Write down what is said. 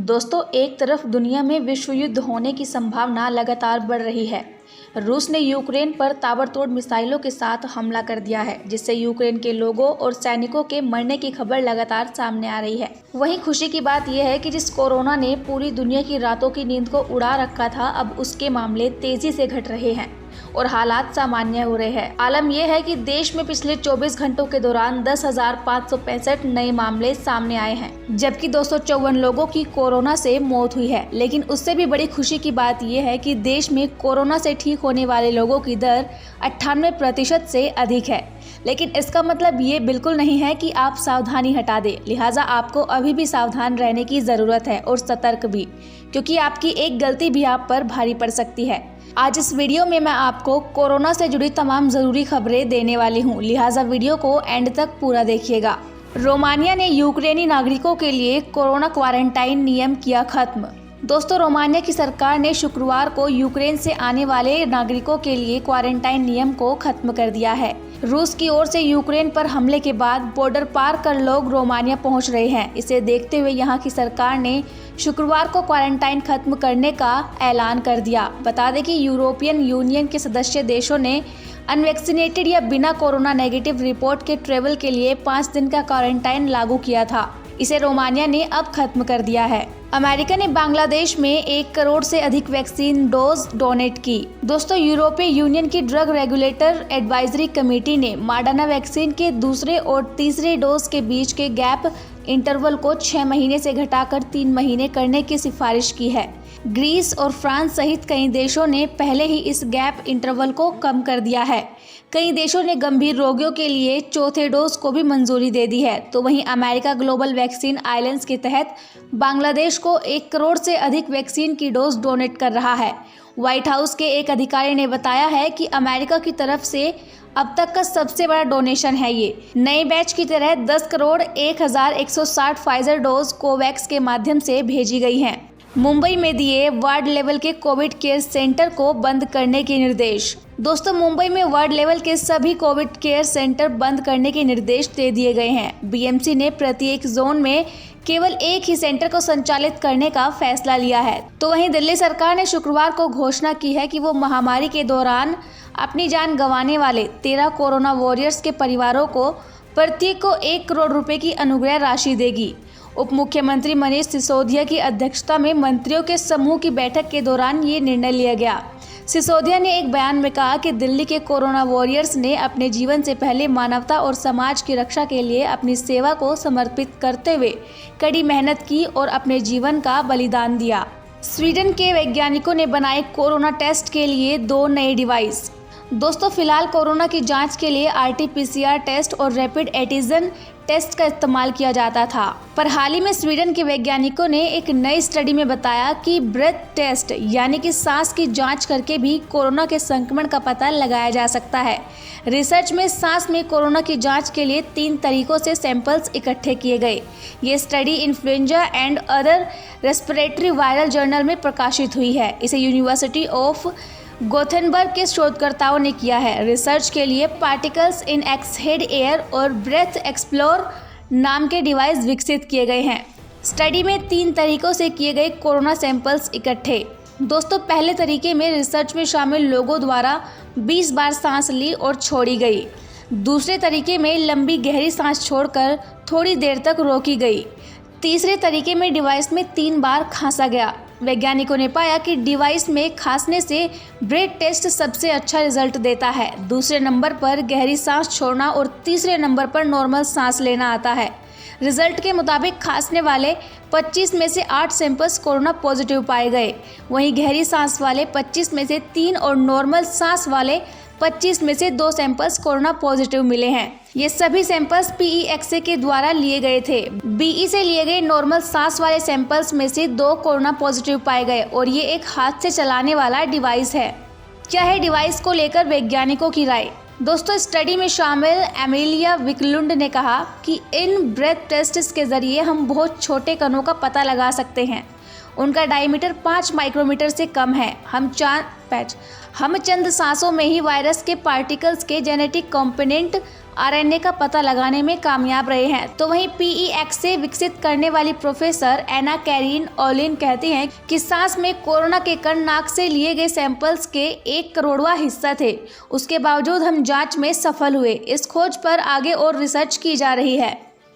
दोस्तों, एक तरफ दुनिया में विश्व युद्ध होने की संभावना लगातार बढ़ रही है। रूस ने यूक्रेन पर ताबड़तोड़ मिसाइलों के साथ हमला कर दिया है, जिससे यूक्रेन के लोगों और सैनिकों के मरने की खबर लगातार सामने आ रही है। वहीं खुशी की बात यह है कि जिस कोरोना ने पूरी दुनिया की रातों की नींद को उड़ा रखा था, अब उसके मामले तेजी से घट रहे हैं और हालात सामान्य हो रहे हैं। आलम यह है कि देश में पिछले 24 घंटों के दौरान 10,565 नए मामले सामने आए हैं, जबकि 254 लोगों की कोरोना से मौत हुई है। लेकिन उससे भी बड़ी खुशी की बात यह है कि देश में कोरोना से ठीक होने वाले लोगों की दर 98% से अधिक है। लेकिन इसका मतलब ये बिल्कुल नहीं है कि आप सावधानी हटा दें। लिहाजा आपको अभी भी सावधान रहने की ज़रूरत है और सतर्क भी, क्योंकि आपकी एक गलती भी आप पर भारी पड़ सकती है। आज इस वीडियो में मैं आपको कोरोना से जुड़ी तमाम ज़रूरी खबरें देने वाली हूं, लिहाजा वीडियो को एंड तक पूरा देखिएगा। रोमानिया ने यूक्रेनी नागरिकों के लिए कोरोना क्वारंटाइन नियम किया खत्म। दोस्तों, रोमानिया की सरकार ने शुक्रवार को यूक्रेन से आने वाले नागरिकों के लिए क्वारंटाइन नियम को खत्म कर दिया है। रूस की ओर से यूक्रेन पर हमले के बाद बॉर्डर पार कर लोग रोमानिया पहुंच रहे हैं। इसे देखते हुए यहां की सरकार ने शुक्रवार को क्वारंटाइन खत्म करने का ऐलान कर दिया। बता दें कि यूरोपियन यूनियन के सदस्य देशों ने अनवैक्सीनेटेड या बिना कोरोना नेगेटिव रिपोर्ट के ट्रेवल के लिए 5 दिन का क्वारंटाइन लागू किया था। इसे रोमानिया ने अब खत्म कर दिया है। अमेरिका ने बांग्लादेश में 1 करोड़ से अधिक वैक्सीन डोज डोनेट की। दोस्तों, यूरोपीय यूनियन की ड्रग रेगुलेटर एडवाइजरी कमेटी ने मॉडर्ना वैक्सीन के दूसरे और तीसरे डोज के बीच के गैप इंटरवल को 6 महीने से घटाकर 3 महीने करने की सिफारिश की है। ग्रीस और फ्रांस सहित कई देशों ने पहले ही इस गैप इंटरवल को कम कर दिया है। कई देशों ने गंभीर रोगियों के लिए चौथे डोज को भी मंजूरी दे दी है। तो वहीं अमेरिका ग्लोबल वैक्सीन आइलैंड्स के तहत बांग्लादेश को 1 करोड़ से अधिक वैक्सीन की डोज डोनेट कर रहा है। व्हाइट हाउस के एक अधिकारी ने बताया है कि अमेरिका की तरफ से अब तक का सबसे बड़ा डोनेशन है ये। नए बैच की तरह 10 करोड़ 1,160 फाइजर डोज कोवैक्स के माध्यम से भेजी गई हैं। मुंबई में दिए वार्ड लेवल के कोविड केयर सेंटर को बंद करने के निर्देश। दोस्तों, मुंबई में वार्ड लेवल के सभी कोविड केयर सेंटर बंद करने के निर्देश दे दिए गए हैं। बीएमसी ने प्रत्येक जोन में केवल एक ही सेंटर को संचालित करने का फैसला लिया है। तो वहीं दिल्ली सरकार ने शुक्रवार को घोषणा की है कि वो महामारी के दौरान अपनी जान गंवाने वाले 13 कोरोना वॉरियर्स के परिवारों को प्रत्येक को 1 करोड़ रुपए की अनुग्रह राशि देगी। उप मुख्यमंत्री मनीष सिसोदिया की अध्यक्षता में मंत्रियों के समूह की बैठक के दौरान ये निर्णय लिया गया। सिसोदिया ने एक बयान में कहा कि दिल्ली के कोरोना वॉरियर्स ने अपने जीवन से पहले मानवता और समाज की रक्षा के लिए अपनी सेवा को समर्पित करते हुए कड़ी मेहनत की और अपने जीवन का बलिदान दिया। स्वीडन के वैज्ञानिकों ने बनाए कोरोना टेस्ट के लिए 2 नए डिवाइस। दोस्तों, फिलहाल कोरोना की जांच के लिए RT-PCR टेस्ट और रैपिड एंटीजन टेस्ट का इस्तेमाल किया जाता था, पर हाल ही में स्वीडन के वैज्ञानिकों ने एक नई स्टडी में बताया कि ब्रेथ टेस्ट यानी कि सांस की जांच करके भी कोरोना के संक्रमण का पता लगाया जा सकता है। रिसर्च में सांस में कोरोना की जांच के लिए 3 तरीकों से सैंपल्स इकट्ठे किए गए। ये study influenza and other respiratory viral journal में प्रकाशित हुई है। इसे यूनिवर्सिटी ऑफ गोथेनबर्ग के शोधकर्ताओं ने किया है। रिसर्च के लिए पार्टिकल्स इन एक्सहेड एयर और ब्रेथ एक्सप्लोर नाम के डिवाइस विकसित किए गए हैं। स्टडी में 3 तरीकों से किए गए कोरोना सैंपल्स इकट्ठे। दोस्तों, पहले तरीके में रिसर्च में शामिल लोगों द्वारा 20 बार सांस ली और छोड़ी गई। दूसरे तरीके में लंबी गहरी सांस छोड़कर थोड़ी देर तक रोकी गई। तीसरे तरीके में डिवाइस में 3 बार खांसा गया। वैज्ञानिकों ने पाया कि डिवाइस में खांसने से ब्रेथ टेस्ट सबसे अच्छा रिजल्ट देता है। दूसरे नंबर पर गहरी सांस छोड़ना और तीसरे नंबर पर नॉर्मल सांस लेना आता है। रिजल्ट के मुताबिक खांसने वाले 25 में से 8 सैंपल्स कोरोना पॉजिटिव पाए गए। वहीं गहरी सांस वाले 25 में से 3 और नॉर्मल सांस वाले 25 में से 2 सैंपल्स कोरोना पॉजिटिव मिले हैं। ये सभी सैंपल्स PEXA के द्वारा लिए गए थे। BE से लिए गए नॉर्मल सांस वाले सैंपल्स में से 2 कोरोना पॉजिटिव पाए गए और ये एक हाथ से चलाने वाला डिवाइस है। क्या है डिवाइस को लेकर वैज्ञानिकों की राय? दोस्तों, स्टडी में शामिल एमिलिया विकलुंड ने कहा कि इन ब्रेथ टेस्ट्स के जरिए हम बहुत छोटे कणों का पता लगा सकते हैं उनका डायमीटर 5 माइक्रोमीटर से कम है। हम चंद सांसों में ही वायरस के पार्टिकल्स के जेनेटिक कंपोनेंट आरएनए का पता लगाने में कामयाब रहे हैं। तो वहीं पीईएक्स विकसित करने वाली प्रोफेसर एना कैरीन ओलिन कहती हैं कि सांस में कोरोना के कण नाक से लिए गए सैंपल्स के 1 करोड़वां हिस्सा थे। उसके बावजूद हम जांच में सफल हुए। इस खोज पर आगे और रिसर्च की जा रही है।